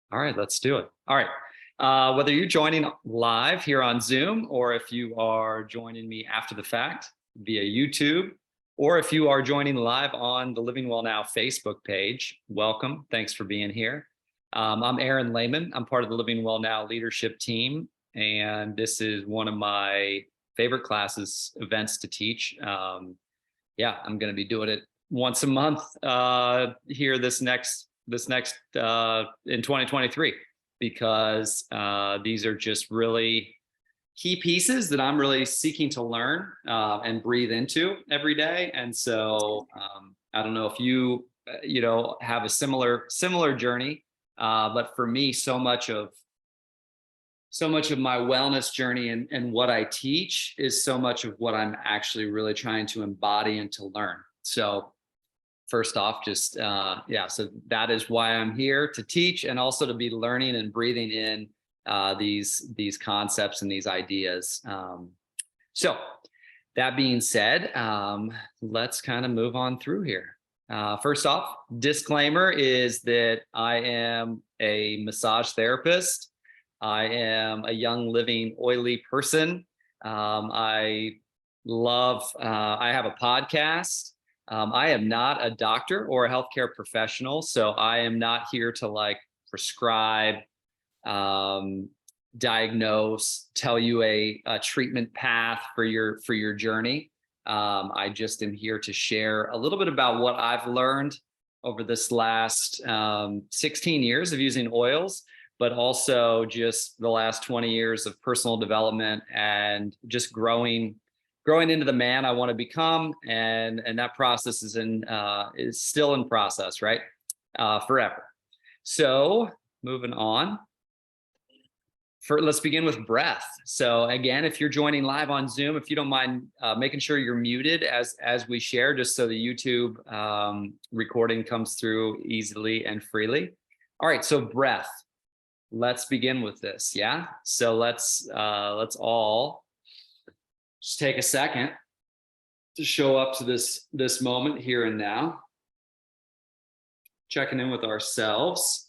All right, let's do it. All right. Whether you're joining live here on Zoom, or if you are joining me after the fact via YouTube, or if you are joining live on the Living Well Now Facebook page, welcome. Thanks for being here. I'm Aaron Lahman. I'm part of the Living Well Now leadership team, and this is one of my favorite classes, events to teach. Yeah, I'm going to be doing it once a month here this next in 2023, because these are just really key pieces that I'm really seeking to learn and breathe into every day. And so I don't know if you have a similar journey, but for me, so much of my wellness journey and what I teach is so much of what I'm actually really trying to embody and to learn. So first off, just so that is why I'm here, to teach and also to be learning and breathing in these concepts and these ideas. So that being said, let's kind of move on through here. First off, disclaimer is that I am a massage therapist. I am a young living oily person. I have a podcast. I am not a doctor or a healthcare professional, so I am not here to prescribe, diagnose, tell you a treatment path for your journey. I just am here to share a little bit about what I've learned over this last 16 years of using oils, but also just the last 20 years of personal development and just growing into the man I want to become, and that process is still in process, right? Forever. So moving on. Let's begin with breath. So again, if you're joining live on Zoom, if you don't mind making sure you're muted as we share, just so the YouTube recording comes through easily and freely. All right, so breath. Let's begin with this. Yeah. So let's all just take a second to show up to this moment here and now, checking in with ourselves.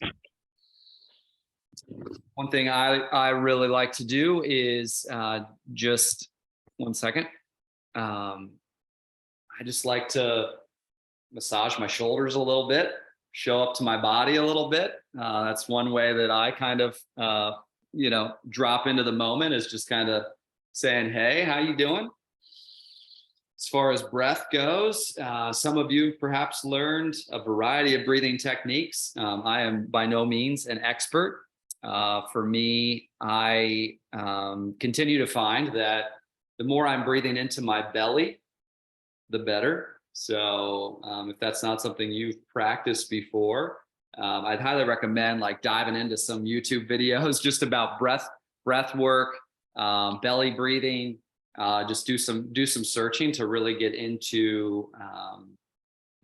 One thing I really like to do is just one second. I just like to massage my shoulders a little bit, show up to my body a little bit. That's one way that I kind of drop into the moment, is just kind of saying, hey, how you doing? As far as breath goes, some of you perhaps learned a variety of breathing techniques. I am by no means an expert. For me, I continue to find that the more I'm breathing into my belly, the better. So if that's not something you've practiced before, I'd highly recommend diving into some YouTube videos just about breath work, belly breathing. Just do some searching to really get into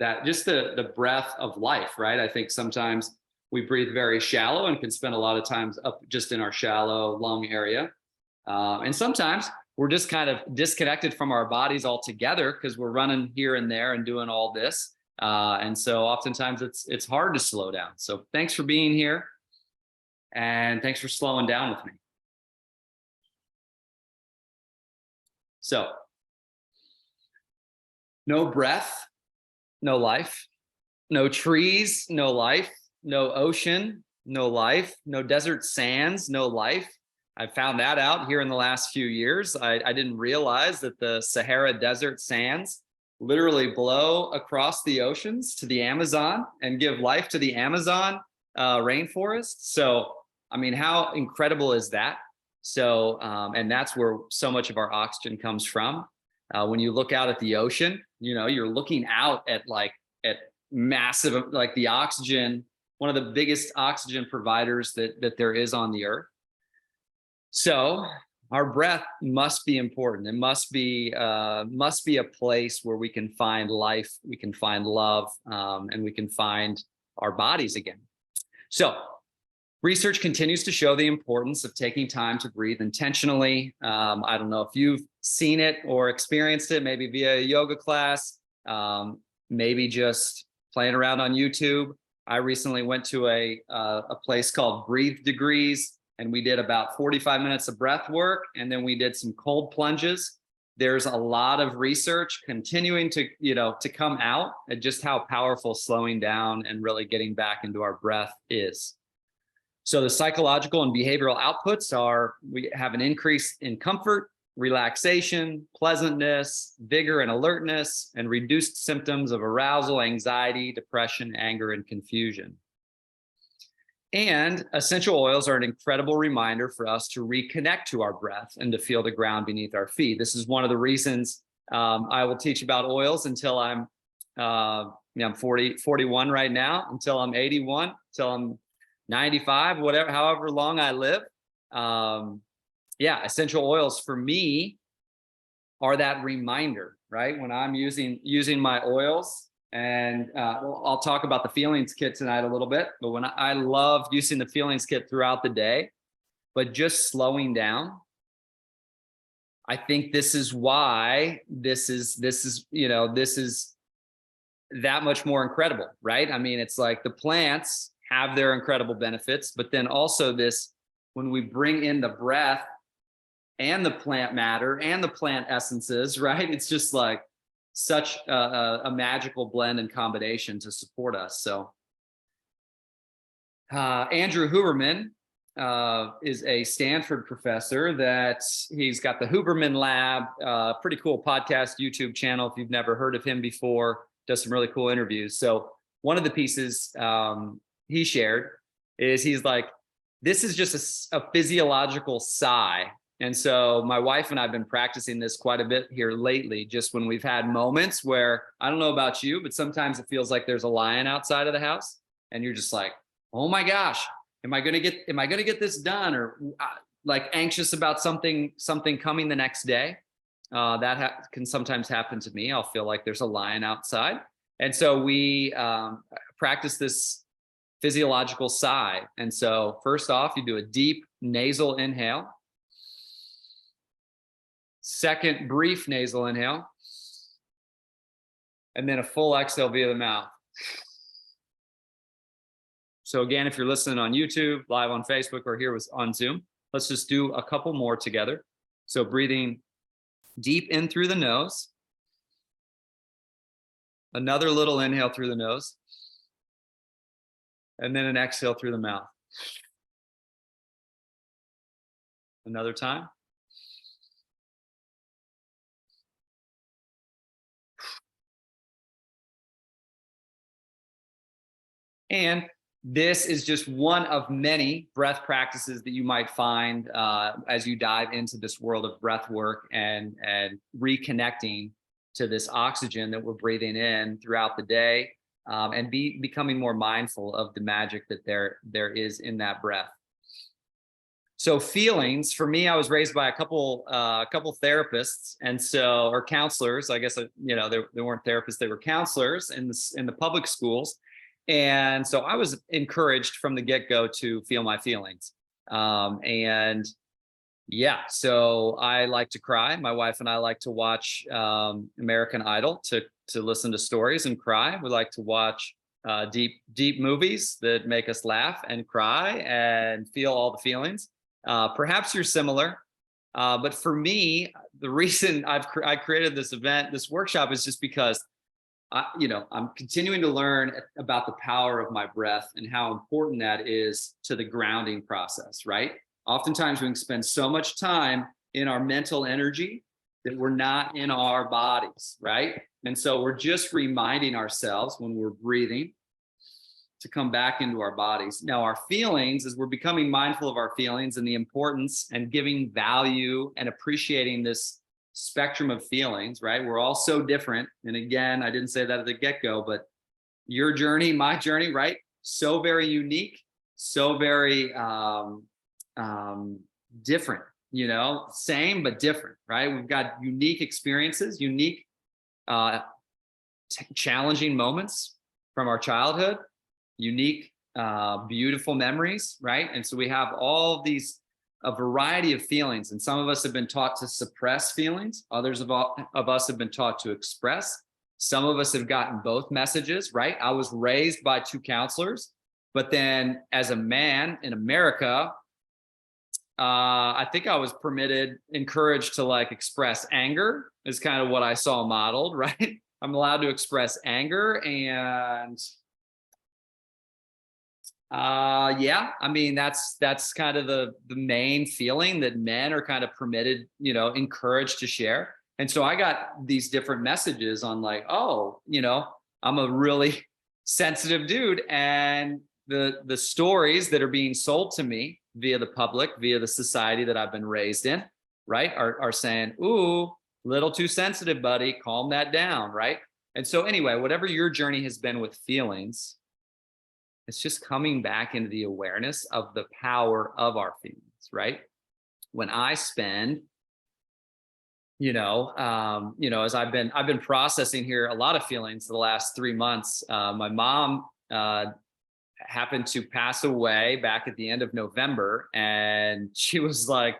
that, just the breath of life, right? I think sometimes we breathe very shallow and can spend a lot of times up just in our shallow lung area. And sometimes we're just kind of disconnected from our bodies altogether because we're running here and there and doing all this. And so oftentimes it's hard to slow down. So thanks for being here, and thanks for slowing down with me. So, no breath, no life, no trees, no life, no ocean, no life, no desert sands, no life. I found that out here in the last few years. I didn't realize that the Sahara Desert sands literally blow across the oceans to the Amazon and give life to the Amazon rainforest. So, I mean, how incredible is that? So, and that's where so much of our oxygen comes from. When you look out at the ocean, you're looking out at massive, the oxygen, one of the biggest oxygen providers that there is on the earth. So our breath must be important. It must be a place where we can find life, we can find love, and we can find our bodies again. So research continues to show the importance of taking time to breathe intentionally. I don't know if you've seen it or experienced it, maybe via a yoga class, maybe just playing around on YouTube. I recently went to a place called Breathe Degrees, and we did about 45 minutes of breath work, and then we did some cold plunges. There's a lot of research continuing to, to come out at just how powerful slowing down and really getting back into our breath is. So the psychological and behavioral outputs are, we have an increase in comfort, relaxation, pleasantness, vigor and alertness, and reduced symptoms of arousal, anxiety, depression, anger, and confusion. And essential oils are an incredible reminder for us to reconnect to our breath and to feel the ground beneath our feet. This is one of the reasons I will teach about oils until I'm 41 right now, until I'm 81, until I'm 95, whatever, however long I live. Essential oils for me are that reminder, right? When I'm using my oils, and I'll talk about the feelings kit tonight a little bit, but when I love using the feelings kit throughout the day, but just slowing down, I think this is why this is that much more incredible, right? I mean, it's like the plants have their incredible benefits, but then also this, when we bring in the breath and the plant matter and the plant essences, right? It's just like such a magical blend and combination to support us. So Andrew Huberman is a Stanford professor that he's got the Huberman Lab, pretty cool podcast, YouTube channel. If you've never heard of him before, does some really cool interviews. So one of the pieces he shared is he's like, this is just a physiological sigh. And so my wife and I have been practicing this quite a bit here lately, just when we've had moments where, I don't know about you, but sometimes it feels like there's a lion outside of the house and you're just like, oh my gosh, am I going to get this done? Or like anxious about something coming the next day. That can sometimes happen to me. I'll feel like there's a lion outside. And so we practice this physiological sigh. And so first off, you do a deep nasal inhale. Second, brief nasal inhale. And then a full exhale via the mouth. So again, if you're listening on YouTube, live on Facebook, or here on Zoom, let's just do a couple more together. So breathing deep in through the nose. Another little inhale through the nose. And then an exhale through the mouth. Another time. And this is just one of many breath practices that you might find as you dive into this world of breath work and reconnecting to this oxygen that we're breathing in throughout the day, and becoming more mindful of the magic that there is in that breath. So feelings, for me, I was raised by a couple therapists, and so, or counselors. I guess they weren't therapists; they were counselors in the public schools. And so I was encouraged from the get-go to feel my feelings. So I like to cry. My wife and I like to watch American Idol to listen to stories and cry. We like to watch deep movies that make us laugh and cry and feel all the feelings. Perhaps you're similar, but for me, the reason I created this event, this workshop, is just because I'm continuing to learn about the power of my breath and how important that is to the grounding process, right? Oftentimes we can spend so much time in our mental energy that we're not in our bodies, right? And so we're just reminding ourselves when we're breathing to come back into our bodies. Now, our feelings, as we're becoming mindful of our feelings and the importance and giving value and appreciating this spectrum of feelings, right? We're all so different. And again, I didn't say that at the get-go, but your journey, my journey, right? So very unique, so very different, same, but different, right? We've got unique experiences, unique, challenging moments from our childhood, unique, beautiful memories, right? And so we have all of these, a variety of feelings, and some of us have been taught to suppress feelings. Others of us have been taught to express. Some of us have gotten both messages, right? I was raised by two counselors, but then as a man in America, I think I was encouraged to like express anger is kind of what I saw modeled, right? I'm allowed to express anger, and yeah, I mean, that's kind of the main feeling that men are kind of permitted, encouraged to share. And so I got these different messages on like, oh, I'm a really sensitive dude, and the stories that are being sold to me via the public, via the society that I've been raised in, right, are saying, ooh, little too sensitive, buddy, calm that down, right? And so anyway, whatever your journey has been with feelings, it's just coming back into the awareness of the power of our feelings, right? When I spend, as I've been processing here a lot of feelings the last 3 months. My mom happened to pass away back at the end of November, and she was like,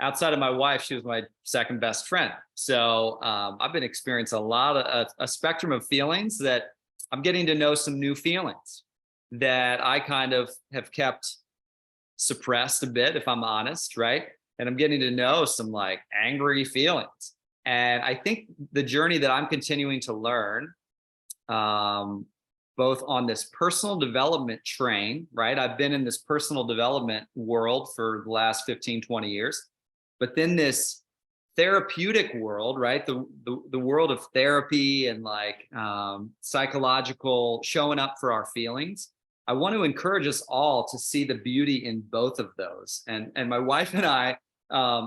outside of my wife, she was my second best friend. So I've been experiencing a spectrum of feelings that I'm getting to know some new feelings that I kind of have kept suppressed a bit, if I'm honest, right? And I'm getting to know some like angry feelings. And I think the journey that I'm continuing to learn, both on this personal development train, right? I've been in this personal development world for the last 15, 20 years, but then this therapeutic world, right? The world of therapy and like psychological showing up for our feelings. I want to encourage us all to see the beauty in both of those. And my wife and I,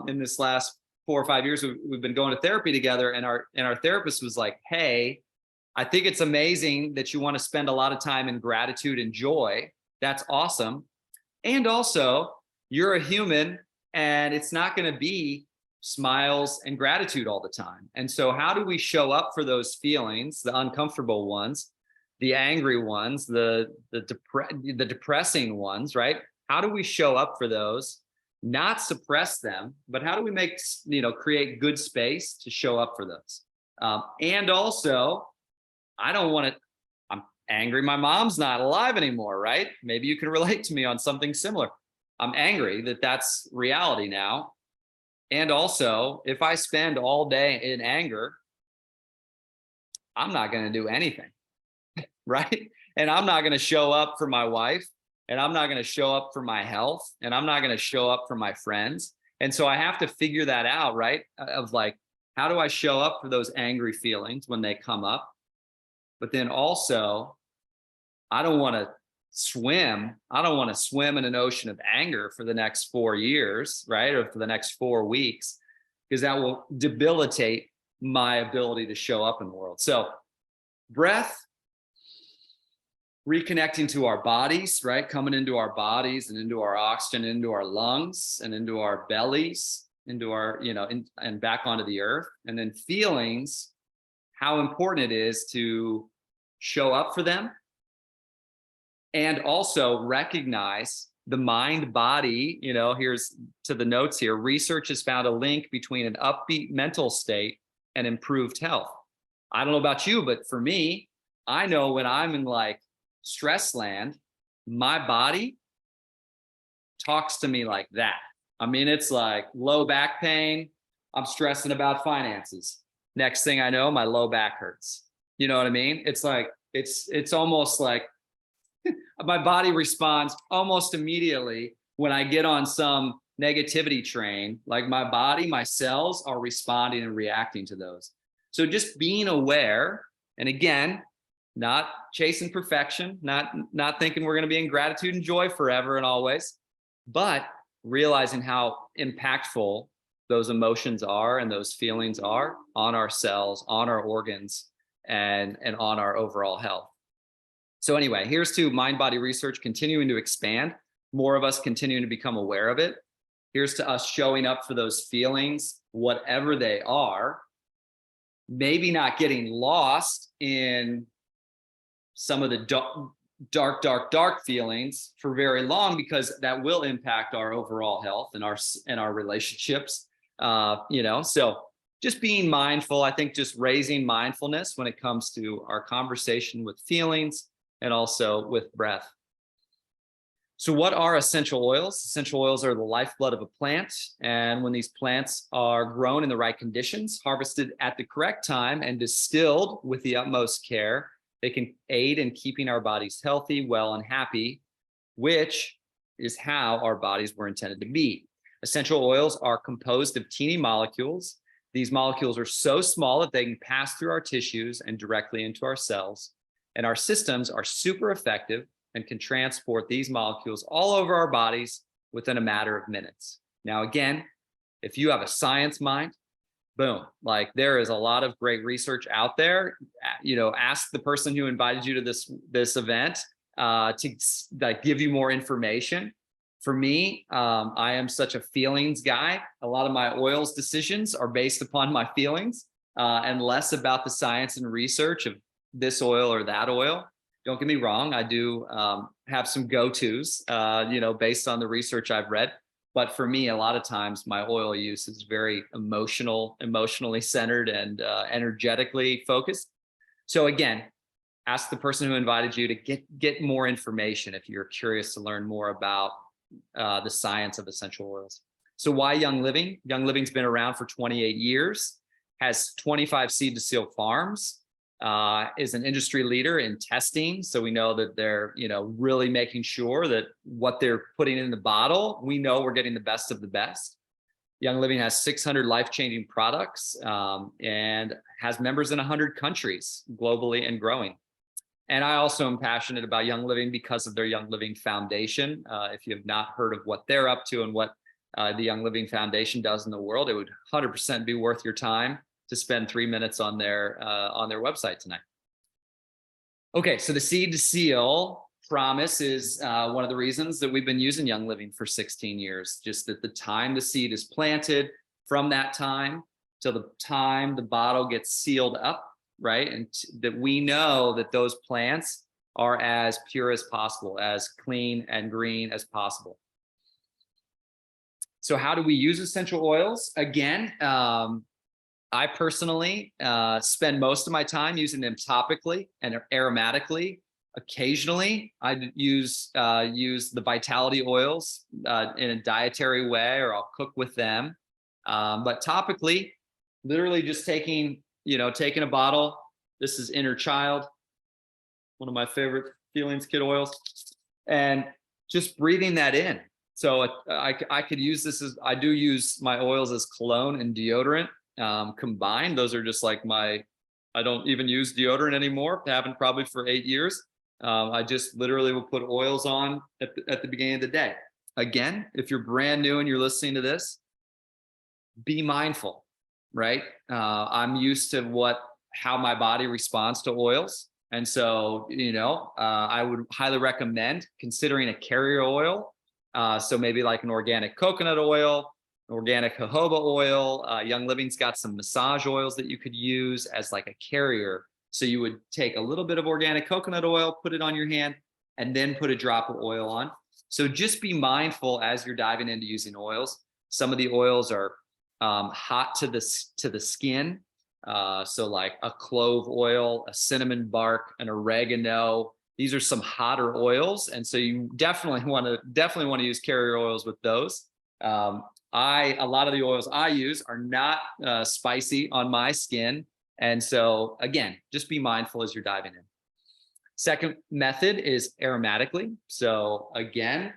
in this last 4 or 5 years, we've been going to therapy together, and our therapist was like, hey, I think it's amazing that you want to spend a lot of time in gratitude and joy. That's awesome. And also, you're a human, and it's not going to be smiles and gratitude all the time. And so how do we show up for those feelings, the uncomfortable ones, the angry ones, the depressing ones, right? How do we show up for those, not suppress them, but how do we create good space to show up for those? And also, I'm angry my mom's not alive anymore, right? Maybe you can relate to me on something similar. I'm angry that that's reality now. And also, if I spend all day in anger, I'm not going to do anything. Right? And I'm not going to show up for my wife, and I'm not going to show up for my health, and I'm not going to show up for my friends. And so I have to figure that out, right? Of like, how do I show up for those angry feelings when they come up? But then also, I don't want to swim in an ocean of anger for the next 4 years, right? Or for the next 4 weeks, because that will debilitate my ability to show up in the world. So breath, reconnecting to our bodies, right? Coming into our bodies and into our oxygen, into our lungs and into our bellies, into our, and back onto the earth. And then feelings, how important it is to show up for them. And also recognize the mind body, here's to the notes here. Research has found a link between an upbeat mental state and improved health. I don't know about you, but for me, I know when I'm in like stress land, my body talks to me like that. I mean, it's like low back pain. I'm stressing about finances. Next thing I know, my low back hurts. You know what I mean? It's like, it's almost like my body responds almost immediately when I get on some negativity train. Like my body, my cells are responding and reacting to those. So just being aware, and again, not chasing perfection, not thinking we're going to be in gratitude and joy forever and always, but realizing how impactful those emotions are and those feelings are on our cells, on our organs, and on our overall health. So anyway, here's to mind-body research continuing to expand, more of us continuing to become aware of it. Here's to us showing up for those feelings, whatever they are, maybe not getting lost in some of the dark feelings for very long, because that will impact our overall health and our relationships. So just being mindful. I think just raising mindfulness when it comes to our conversation with feelings and also with breath. So what are essential oils? Essential oils are the lifeblood of a plant. And when these plants are grown in the right conditions, harvested at the correct time, and distilled with the utmost care, they can aid in keeping our bodies healthy, well, and happy, which is how our bodies were intended to be. Essential oils are composed of teeny molecules. These molecules are so small that they can pass through our tissues and directly into our cells. And our systems are super effective and can transport these molecules all over our bodies within a matter of minutes. Now, again, if you have a science mind, boom, like there is a lot of great research out there. Ask the person who invited you to this event to like give you more information. For me, I am such a feelings guy. A lot of my oils decisions are based upon my feelings and less about the science and research of this oil or that oil. Don't get me wrong, I do have some go-tos, based on the research I've read. But for me, a lot of times my oil use is very emotionally centered and energetically focused. So again, ask the person who invited you to get more information if you're curious to learn more about the science of essential oils. So why Young Living? Young Living's been around for 28 years, has 25 seed to seal farms, is an industry leader in testing. So we know that they're, really making sure that what they're putting in the bottle, we know we're getting the best of the best. Young Living has 600 life-changing products and has members in 100 countries globally and growing. And I also am passionate about Young Living because of their Young Living Foundation. If you have not heard of what they're up to and what the Young Living Foundation does in the world, it would 100% be worth your time to spend 3 minutes on their website tonight. Okay, so the seed to seal promise is one of the reasons that we've been using Young Living for 16 years. Just that the time the seed is planted, from that time till the time the bottle gets sealed up, right? And that we know that those plants are as pure as possible, as clean and green as possible. So how do we use essential oils? Again, I personally spend most of my time using them topically and aromatically. Occasionally, I use the vitality oils in a dietary way, or I'll cook with them. But topically, literally just taking a bottle. This is Inner Child, one of my favorite feelings kit oils, and just breathing that in. So I could use this as, I do use my oils as cologne and deodorant combined. Those are just like I don't even use deodorant anymore. Haven't probably for 8 years. I just literally will put oils on at the beginning of the day. Again, if you're brand new and you're listening to this, be mindful, right? I'm used to how my body responds to oils. And so, I would highly recommend considering a carrier oil. So maybe like an organic coconut oil, organic jojoba oil. Young Living's got some massage oils that you could use as like a carrier. So you would take a little bit of organic coconut oil, put it on your hand, and then put a drop of oil on. So just be mindful as you're diving into using oils. Some of the oils are hot to the skin. So like a clove oil, a cinnamon bark, an oregano. These are some hotter oils, and so you definitely want to use carrier oils with those. A lot of the oils I use are not spicy on my skin, and so again, just be mindful as you're diving in. Second method is aromatically. So again,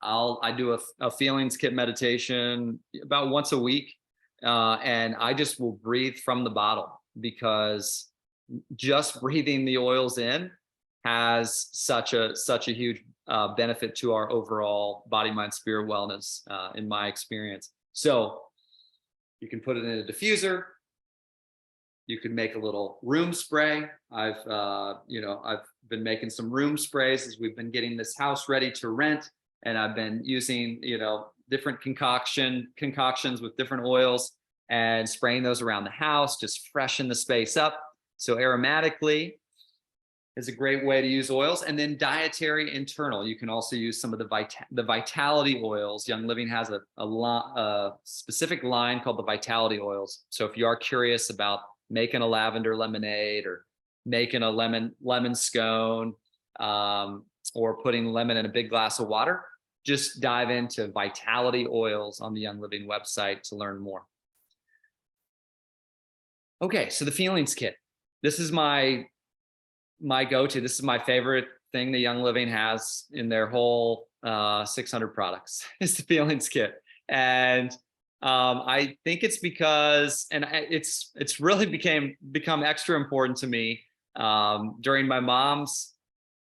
I do a feelings kit meditation about once a week, and I just will breathe from the bottle, because just breathing the oils in has such a huge benefit to our overall body, mind, spirit wellness, in my experience. So you can put it in a diffuser. You could make a little room spray. I've been making some room sprays as we've been getting this house ready to rent, and I've been using different concoctions with different oils and spraying those around the house, just freshen the space up. So aromatically, is a great way to use oils. And then dietary internal. You can also use some of the vitality oils. Young Living has a specific line called the vitality oils. So if you are curious about making a lavender lemonade or making a lemon scone, or putting lemon in a big glass of water, just dive into vitality oils on the Young Living website to learn more. Okay, so the feelings kit. This is my go-to. This is my favorite thing that Young Living has in their whole 600 products is the feelings kit. And I think it's because, and it's really become extra important to me during my mom's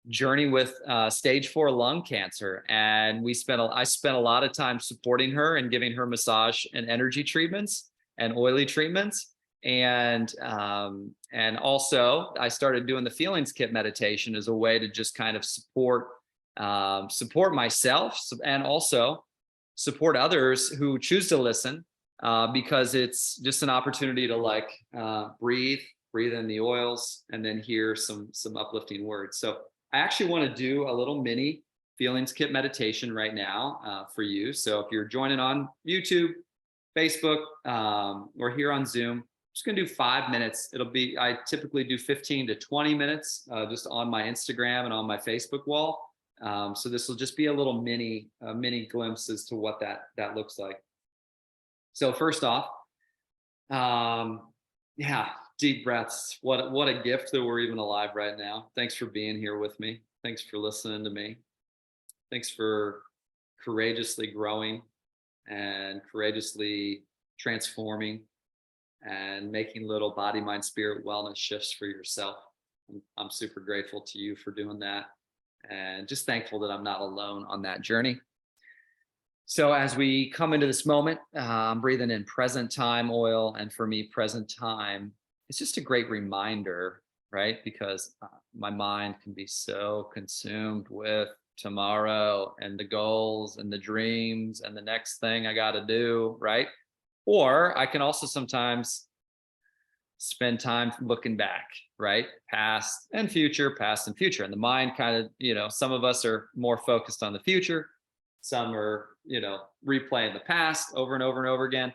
journey with stage 4 lung cancer. And I spent a lot of time supporting her and giving her massage and energy treatments and oily treatments. And also I started doing the feelings kit meditation as a way to just kind of support myself and also support others who choose to listen, because it's just an opportunity to like breathe in the oils and then hear some uplifting words. So I actually want to do a little mini feelings kit meditation right now for you. So if you're joining on YouTube, Facebook, or here on Zoom, I'm just going to do 5 minutes. I typically do 15 to 20 minutes just on my Instagram and on my Facebook wall. So this will just be a little mini glimpse as to what that looks like. So first off, yeah, deep breaths. What a gift that we're even alive right now. Thanks for being here with me. Thanks for listening to me. Thanks for courageously growing and courageously transforming and making little body, mind, spirit wellness shifts for yourself. I'm super grateful to you for doing that, and just thankful that I'm not alone on that journey. So as we come into this moment, I'm breathing in present time oil. And for me, present time, it's just a great reminder, right? Because my mind can be so consumed with tomorrow and the goals and the dreams and the next thing I got to do, right? Or I can also sometimes spend time looking back, right? Past and future. And the mind kind of, some of us are more focused on the future. Some are, replaying the past over and over and over again.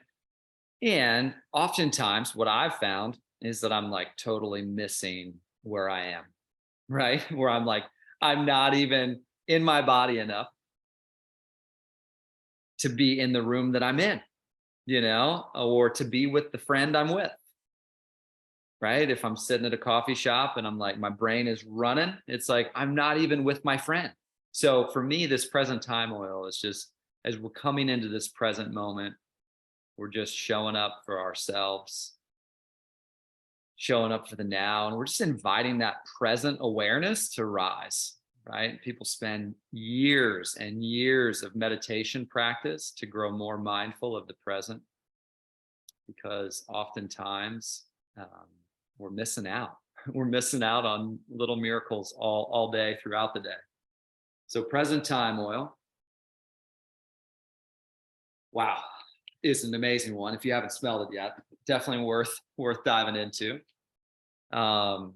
And oftentimes what I've found is that I'm like totally missing where I am, right? Where I'm like, I'm not even in my body enough to be in the room that I'm in, or to be with the friend I'm with, right? If I'm sitting at a coffee shop and I'm like, my brain is running, it's like, I'm not even with my friend. So for me, this present time oil is just, as we're coming into this present moment, we're just showing up for ourselves, showing up for the now, and we're just inviting that present awareness to rise, right? People spend years and years of meditation practice to grow more mindful of the present, because oftentimes we're missing out. We're missing out on little miracles all day throughout the day. So present time oil, wow, is an amazing one. If you haven't smelled it yet, definitely worth diving into. And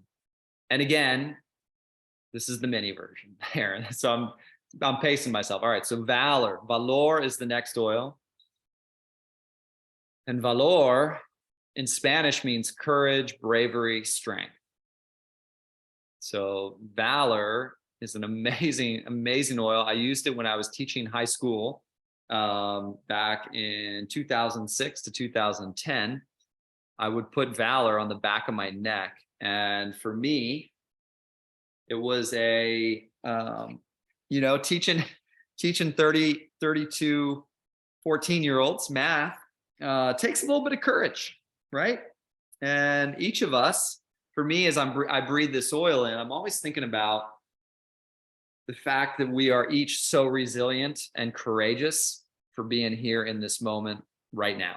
again, this is the mini version, Aaron. So I'm pacing myself. All right. So VALOR is the next oil. And VALOR in Spanish means courage, bravery, strength. So VALOR is an amazing oil. I used it when I was teaching high school back in 2006 to 2010. I would put VALOR on the back of my neck. And for me, it was teaching 32, 14-year-olds math takes a little bit of courage, right? And each of us, for me, as I breathe this oil in, I'm always thinking about the fact that we are each so resilient and courageous for being here in this moment right now,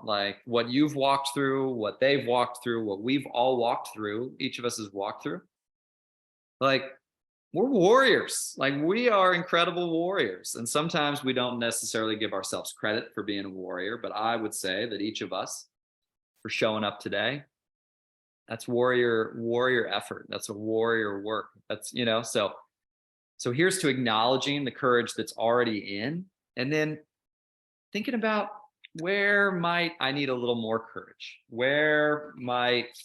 like what you've walked through, what they've walked through, what we've all walked through, each of us has walked through. Like, we're warriors. Like, we are incredible warriors. And sometimes we don't necessarily give ourselves credit for being a warrior, but I would say that each of us, for showing up today, That's warrior effort. That's a warrior work. That's, so here's to acknowledging the courage that's already in, and then thinking about where might I need a little more courage? Where might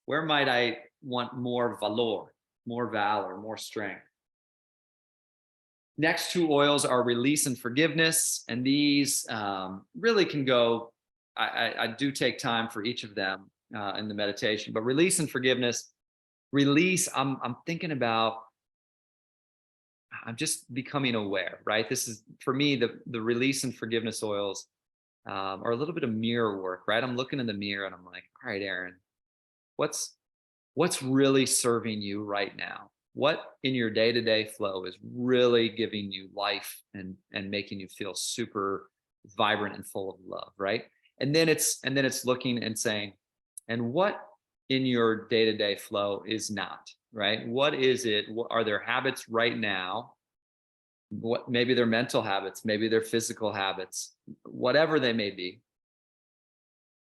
I want more valor, more strength? Next two oils are release and forgiveness. And these really can go, I do take time for each of them in the meditation, but release and forgiveness. Release, I'm thinking about, I'm just becoming aware, right? This is for me, the release and forgiveness oils are a little bit of mirror work, right? I'm looking in the mirror and I'm like, all right, Aaron, what's really serving you right now? What in your day-to-day flow is really giving you life and making you feel super vibrant and full of love, right? And then it's looking and saying, and what in your day-to-day flow is not, right? What is it? What are there habits right now? What, maybe they're mental habits, maybe they're physical habits, whatever they may be.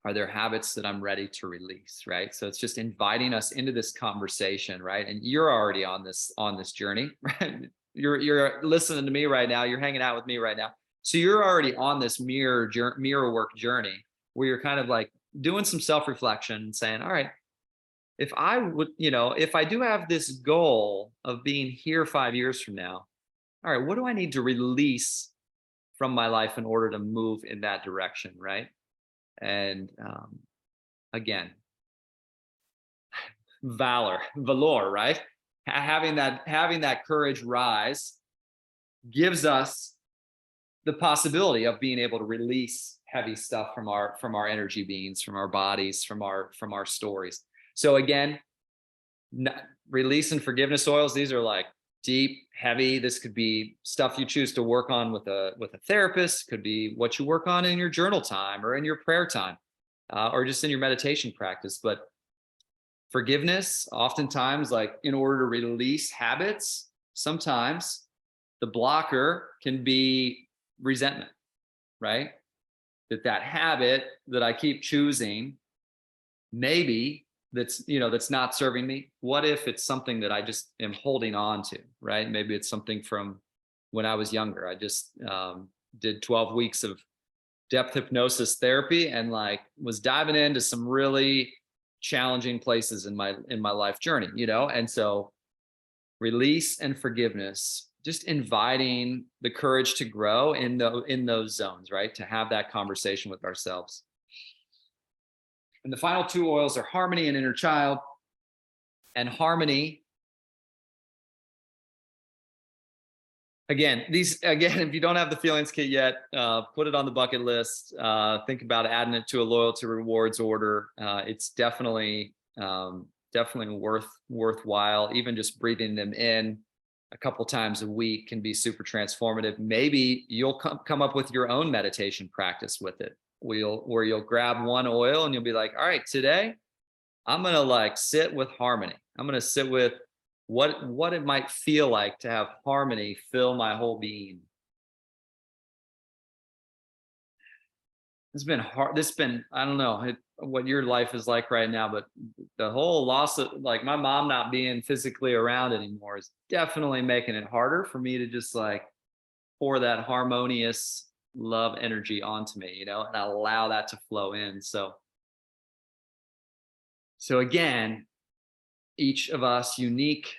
Are there habits that I'm ready to release, right? So it's just inviting us into this conversation, right? And you're already on this journey, right? You're listening to me right now. You're hanging out with me right now. So you're already on this mirror work journey where you're kind of like doing some self-reflection and saying, all right, if I would, if I do have this goal of being here 5 years from now, all right, what do I need to release from my life in order to move in that direction, right? And again, valor, right? Having that courage rise gives us the possibility of being able to release heavy stuff from our energy beings, from our bodies, from our stories. So again, release and forgiveness oils, these are like deep, heavy. This could be stuff you choose to work on with a therapist, could be what you work on in your journal time or in your prayer time, or just in your meditation practice. But forgiveness, oftentimes, like in order to release habits, sometimes the blocker can be resentment, right? That habit that I keep choosing, maybe that's not serving me. What if it's something that I just am holding on to, right? Maybe it's something from when I was younger. I just did 12 weeks of depth hypnosis therapy and like was diving into some really challenging places in my life journey, and so release and forgiveness, just inviting the courage to grow in those zones, right? To have that conversation with ourselves. And the final two oils are harmony and inner child. And harmony, again, if you don't have the feelings kit yet, put it on the bucket list. Think about adding it to a loyalty rewards order. It's definitely worthwhile. Even just breathing them in a couple times a week can be super transformative. Maybe you'll come up with your own meditation practice with it. Where you'll grab one oil and you'll be like, all right, today I'm gonna like sit with harmony. I'm gonna sit with what it might feel like to have harmony fill my whole being. It's been hard. I don't know what your life is like right now, but the whole loss of like my mom not being physically around anymore is definitely making it harder for me to just like pour that harmonious love energy onto me, and allow that to flow in. So again, each of us unique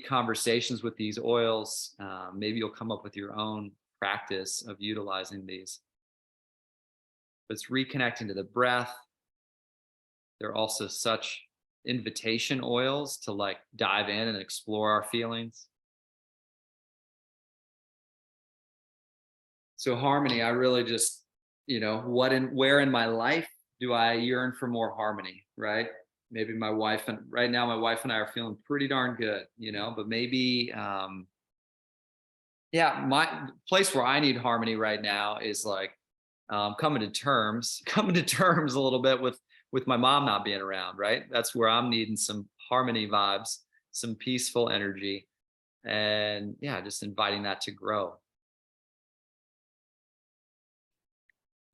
conversations with these oils. Maybe you'll come up with your own practice of utilizing these. But it's reconnecting to the breath. They're also such invitation oils to like dive in and explore our feelings. So harmony, I really just, where in my life do I yearn for more harmony, right? Maybe right now my wife and I are feeling pretty darn good, but maybe, my place where I need harmony right now is like coming to terms a little bit with my mom not being around, right? That's where I'm needing some harmony vibes, some peaceful energy, and just inviting that to grow.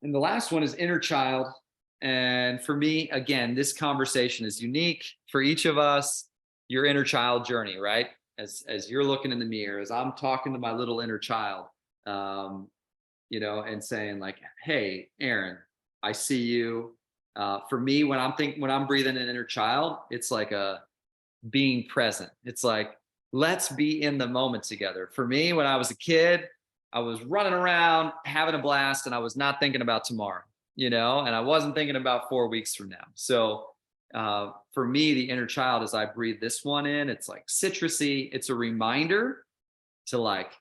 And the last one is inner child. And for me, again, this conversation is unique for each of us. Your inner child journey, right? As you're looking in the mirror, as I'm talking to my little inner child, um, and saying like, "Hey, Aaron, I see you." For me, when I'm breathing an inner child, it's like a being present. It's like, let's be in the moment together. For me, when I was a kid, I was running around having a blast and I was not thinking about tomorrow, and I wasn't thinking about 4 weeks from now. So for me, the inner child, as I breathe this one in, it's like citrusy. It's a reminder to like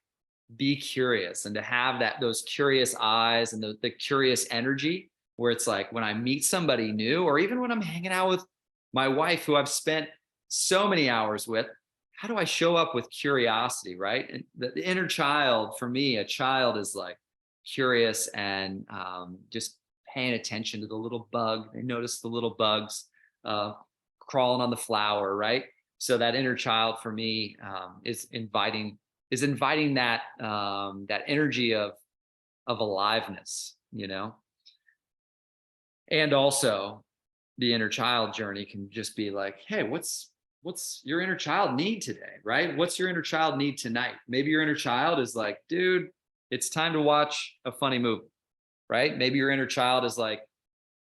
be curious and to have those curious eyes and the curious energy where it's like when I meet somebody new, or even when I'm hanging out with my wife who I've spent so many hours with, how do I show up with curiosity, right? And the inner child, for me, a child is like curious and just paying attention to the little bug. They notice the little bugs crawling on the flower, right? So that inner child for me is inviting that that energy of aliveness, and also the inner child journey can just be like, hey, what's your inner child need today, right? What's your inner child need tonight? Maybe your inner child is like, dude, it's time to watch a funny movie, right? Maybe your inner child is like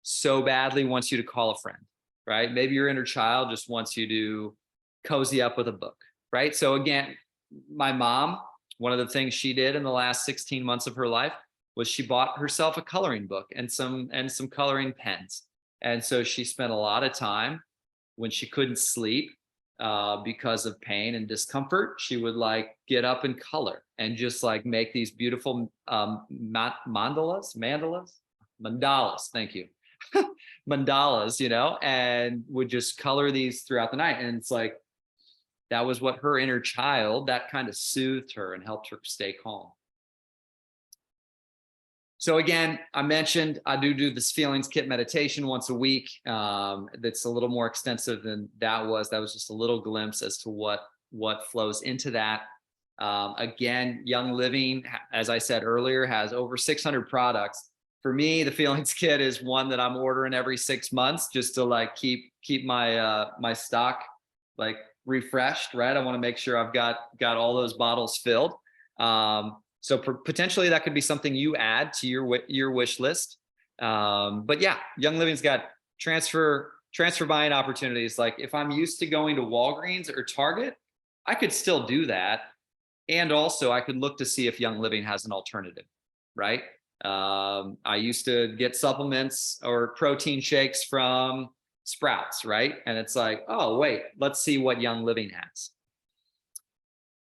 so badly wants you to call a friend, right? Maybe your inner child just wants you to cozy up with a book, right? So again, my mom, one of the things she did in the last 16 months of her life was she bought herself a coloring book and some coloring pens. And so she spent a lot of time when she couldn't sleep because of pain and discomfort. She would like get up and color and just like make these beautiful mandalas. Thank you. Mandalas, and would just color these throughout the night. And it's like, that was what her inner child, that kind of soothed her and helped her stay calm. So again, I mentioned I do this feelings kit meditation once a week. That's a little more extensive than that was. That was just a little glimpse as to what flows into that. Again, Young Living, as I said earlier, has over 600 products. For me, the feelings kit is one that I'm ordering every 6 months just to like keep my my stock like refreshed, right? I want to make sure I've got all those bottles filled. So potentially that could be something you add to your wish list. But yeah, Young Living's got transfer buying opportunities. Like if I'm used to going to Walgreens or Target, I could still do that. And also I could look to see if Young Living has an alternative, right? I used to get supplements or protein shakes from Sprouts, right? And it's like, oh, wait, let's see what Young Living has.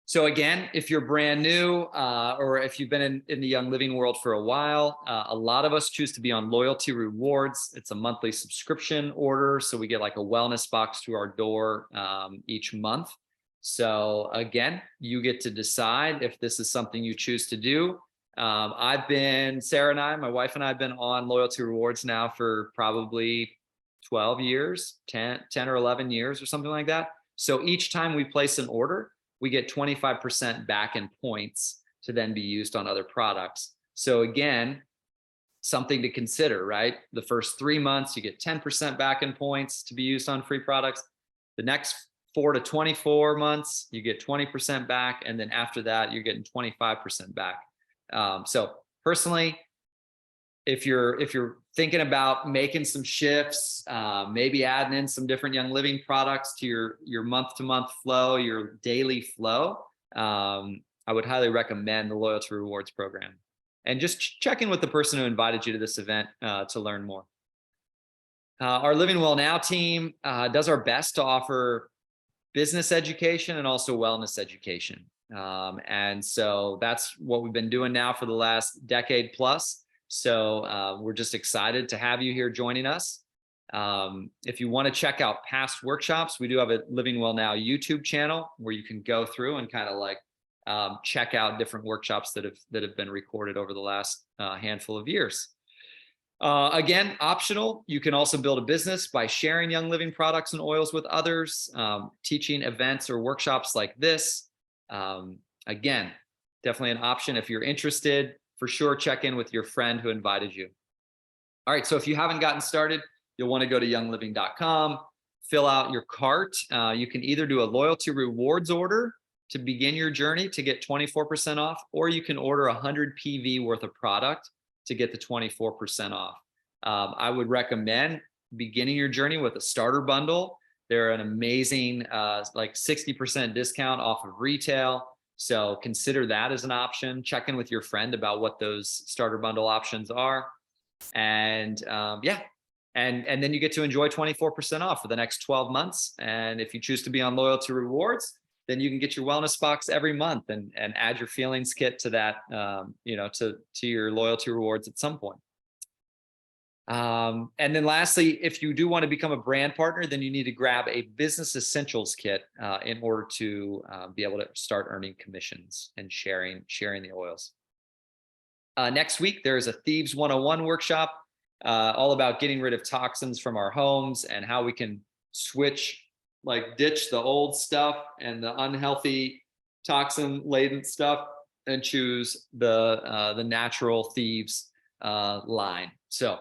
So again, if you're brand new or if you've been in the Young Living world for a while, a lot of us choose to be on loyalty rewards. It's a monthly subscription order. So we get like a wellness box to our door each month. So again, you get to decide if this is something you choose to do. Sarah and I, my wife and I have been on loyalty rewards now for probably 12 years, 10 or 11 years or something like that. So each time we place an order, we get 25% back in points to then be used on other products. So again, something to consider, right? The first 3 months, you get 10% back in points to be used on free products. The next 4 to 24 months, you get 20% back. And then after that, you're getting 25% back. So personally, if you're thinking about making some shifts, maybe adding in some different Young Living products to your month-to-month flow, your daily flow, I would highly recommend the Loyalty Rewards program. And just check in with the person who invited you to this event to learn more. Our Living Well Now team does our best to offer business education and also wellness education. And so that's what we've been doing now for the last decade plus. So we're just excited to have you here joining us. If you want to check out past workshops, we do have a Living Well Now YouTube channel where you can go through and kind of like check out different workshops that have been recorded over the last handful of years. Again, optional. You can also build a business by sharing Young Living products and oils with others, teaching events or workshops like this. Again, definitely an option if you're interested. For sure, check in with your friend who invited you. All right. So if you haven't gotten started, you'll want to go to youngliving.com, fill out your cart. You can either do a loyalty rewards order to begin your journey to get 24% off, or you can order 100 PV worth of product to get the 24% off. I would recommend beginning your journey with a starter bundle. They're an amazing, like 60% discount off of retail. So consider that as an option. Check in with your friend about what those starter bundle options are. And yeah, and then you get to enjoy 24% off for the next 12 months. And if you choose to be on loyalty rewards, then you can get your wellness box every month and add your feelings kit to that, you know, to your loyalty rewards at some point. And then lastly, if you do want to become a brand partner, then you need to grab a business essentials kit in order to be able to start earning commissions and sharing the oils. Next week, there is a Thieves 101 workshop all about getting rid of toxins from our homes and how we can switch, like ditch the old stuff and the unhealthy toxin laden stuff and choose the natural Thieves line. So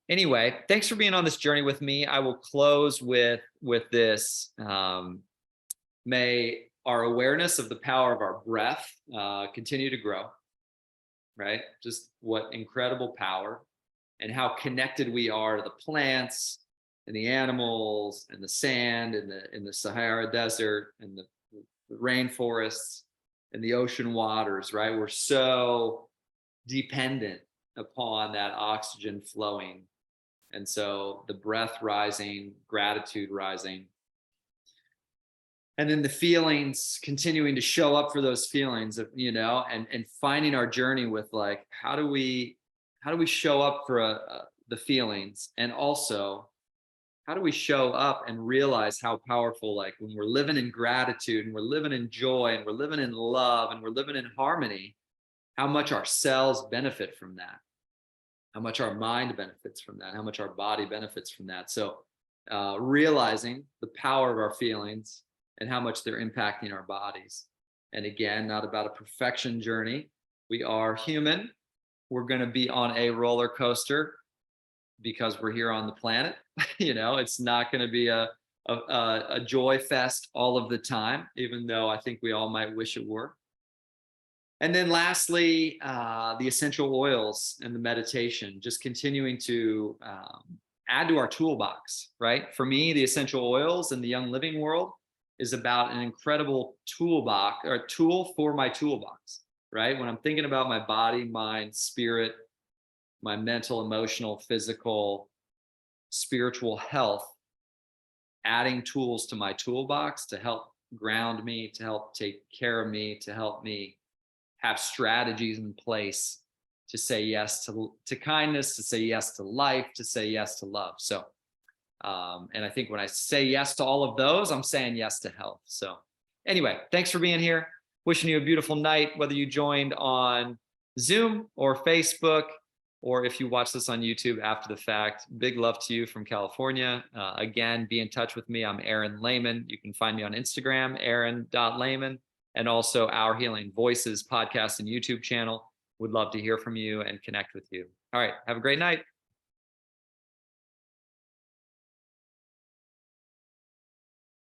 anyway, thanks for being on this journey with me. I will close with this. May our awareness of the power of our breath continue to grow, right? Just what incredible power and how connected we are to the plants and the animals and the sand and the Sahara Desert and the rainforests and the ocean waters, right? We're so dependent upon that oxygen flowing. And so the breath rising, gratitude rising, and then the feelings continuing to show up for those feelings of, you know, and finding our journey with like, how do we show up for the feelings? And also, how do we show up and realize how powerful, like when we're living in gratitude and we're living in joy and we're living in love and we're living in harmony, how much our cells benefit from that, how much our mind benefits from that, how much our body benefits from that. So realizing the power of our feelings and how much they're impacting our bodies. And again, not about a perfection journey. We are human. We're going to be on a roller coaster because we're here on the planet. You know, it's not going to be a joy fest all of the time, even though I think we all might wish it were. And then lastly, the essential oils and the meditation, just continuing to add to our toolbox, right? For me, the essential oils in the Young Living world is about an incredible toolbox or tool for my toolbox, right? When I'm thinking about my body, mind, spirit, my mental, emotional, physical, spiritual health, adding tools to my toolbox to help ground me, to help take care of me, to help me have strategies in place to say yes to kindness, to say yes to life, to say yes to love. So, and I think when I say yes to all of those, I'm saying yes to health. So anyway, thanks for being here. Wishing you a beautiful night, whether you joined on Zoom or Facebook, or if you watch this on YouTube after the fact. Big love to you from California. Again, be in touch with me. I'm Aaron Lahman. You can find me on Instagram, aaron.lahman, and also Our Healing Voices podcast and YouTube channel. Would love to hear from you and connect with you. All right. Have a great night.